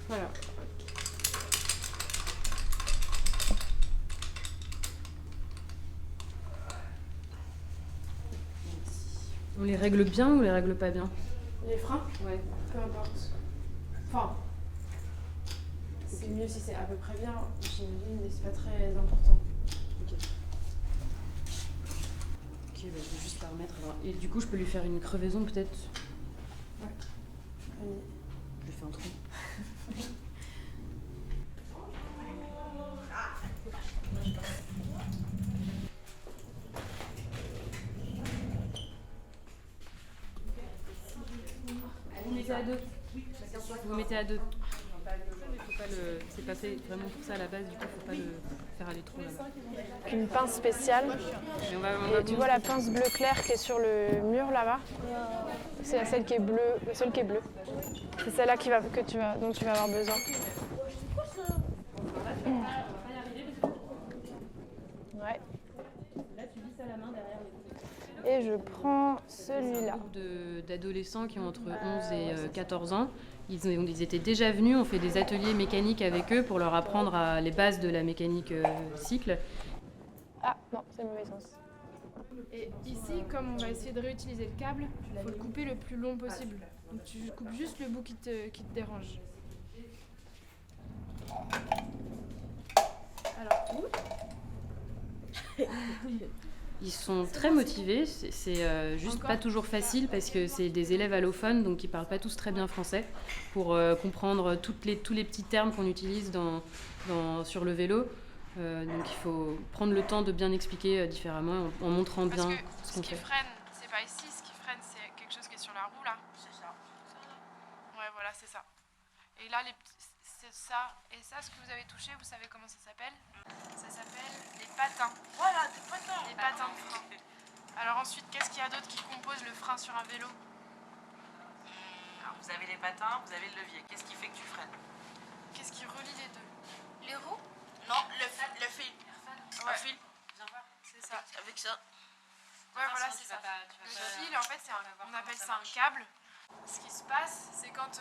Voilà. On les règle bien ou on les règle pas bien? Les freins? Ouais. Peu importe. Enfin, c'est mieux si c'est à peu près bien, j'imagine, mais c'est pas très important. Ok. Ok, bah, je vais juste la remettre. Alors. Et du coup, je peux lui faire une crevaison peut-être? Ouais. Allez. Je lui fais un trou. Vous mettez à deux. Vous mettez à deux. C'est pas fait vraiment pour ça à la base, du coup, faut pas le faire aller trop là-bas. Une pince spéciale. Et on va Et tu vois la pince bleu clair qui est sur le mur là-bas? C'est la celle qui est bleue, la seule qui est bleue. C'est celle-là dont tu vas avoir besoin. Ouais. Là, tu vis à la main derrière les. Et je prends celui-là. D'adolescents qui ont entre 11 et 14 ans. Ils étaient déjà venus, on fait des ateliers mécaniques avec eux pour leur apprendre les bases de la mécanique cycle. Ah non, c'est le mauvais sens. Et ici, comme on va essayer de réutiliser le câble, il faut le couper le plus long possible. Donc tu coupes juste le bout qui te dérange. Alors, Ils sont très motivés, c'est juste pas toujours facile parce que c'est des élèves allophones, donc ils parlent pas tous très bien français, pour comprendre tous les petits termes qu'on utilise sur le vélo. Donc il faut prendre le temps de bien expliquer différemment en montrant bien ce qu'on fait. Ce qui freine, c'est pas ici, ce qui freine, c'est quelque chose qui est sur la roue là. C'est ça. Ouais, voilà, c'est ça. Et là, c'est ça. Et ça, ce que vous avez touché, vous savez comment ça s'appelle? Ça s'appelle les patins. Voilà, des patins. Les patins de frein. Alors ensuite, qu'est-ce qu'il y a d'autre qui compose le frein sur un vélo? Alors, vous avez les patins, vous avez le levier. Qu'est-ce qui fait que tu freines? Qu'est-ce qui relie les deux? Les roues? Non, le fil. Le fil. Ouais. Le fil. Viens voir. C'est ça. Avec ça. Ouais, voilà, c'est ça. Le fil, en fait, on appelle ça un câble. Ce qui se passe, c'est quand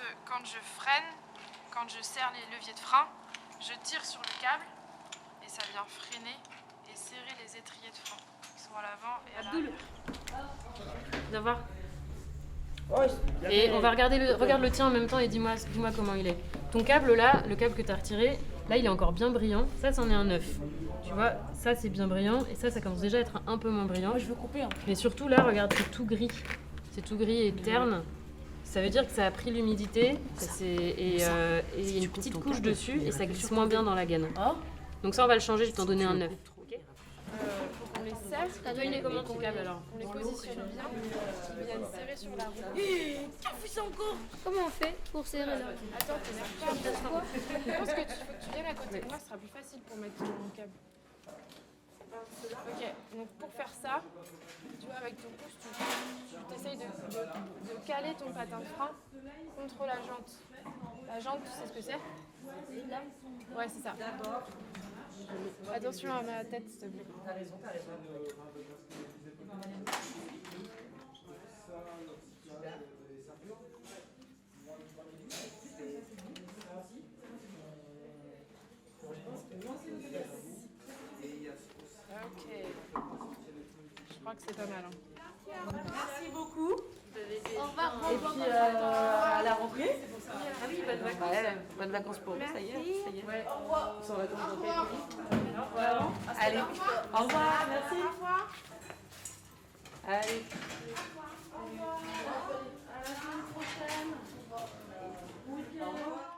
je freine, quand je serre les leviers de frein, je tire sur le câble et ça vient freiner et serrer les étriers de frein qui sont à l'avant et à l'arrière. Viens voir. Et on va regarde le tien en même temps et dis-moi comment il est. Ton câble là, le câble que tu as retiré, là il est encore bien brillant. Ça, c'en est un neuf. Tu vois, ça c'est bien brillant et ça commence déjà à être un peu moins brillant. Moi, je veux couper. Hein. Mais surtout là, regarde, c'est tout gris. C'est tout gris et terne. Ça veut dire que ça a pris l'humidité et il y a une petite couche dessus et ça glisse moins bien dans la gaine. Donc ça, on va le changer, je vais t'en donner un neuf. Faut qu'on les serre. Toi, il est comment ton câble alors? On les positionne bien, qu'ils viennent serrer sur la roue. T'as fait ça encore? Comment on fait pour serrer là? Attends, t'énerve pas. Je pense que faut que tu viennes à côté de moi, ce sera plus facile pour mettre mon câble. Ok, donc pour faire ça, tu vois, avec ton pouce, tu essayes de caler ton patin de frein contre la jante. La jante, tu sais ce que c'est? Ouais, c'est ça. Attention à ma tête, s'il te plaît. T'as raison. Ok. Je crois que c'est pas mal. Hein. Merci beaucoup. Au revoir. Et puis à la rentrée. Ah oui, bonnes vacances. Ouais, bonnes vacances pour vous, ça y est. Ouais. Au revoir. Ils sont en vacances dans quelques minutes. Allez, au revoir, merci. Allez. Au revoir. À la semaine prochaine. Au revoir.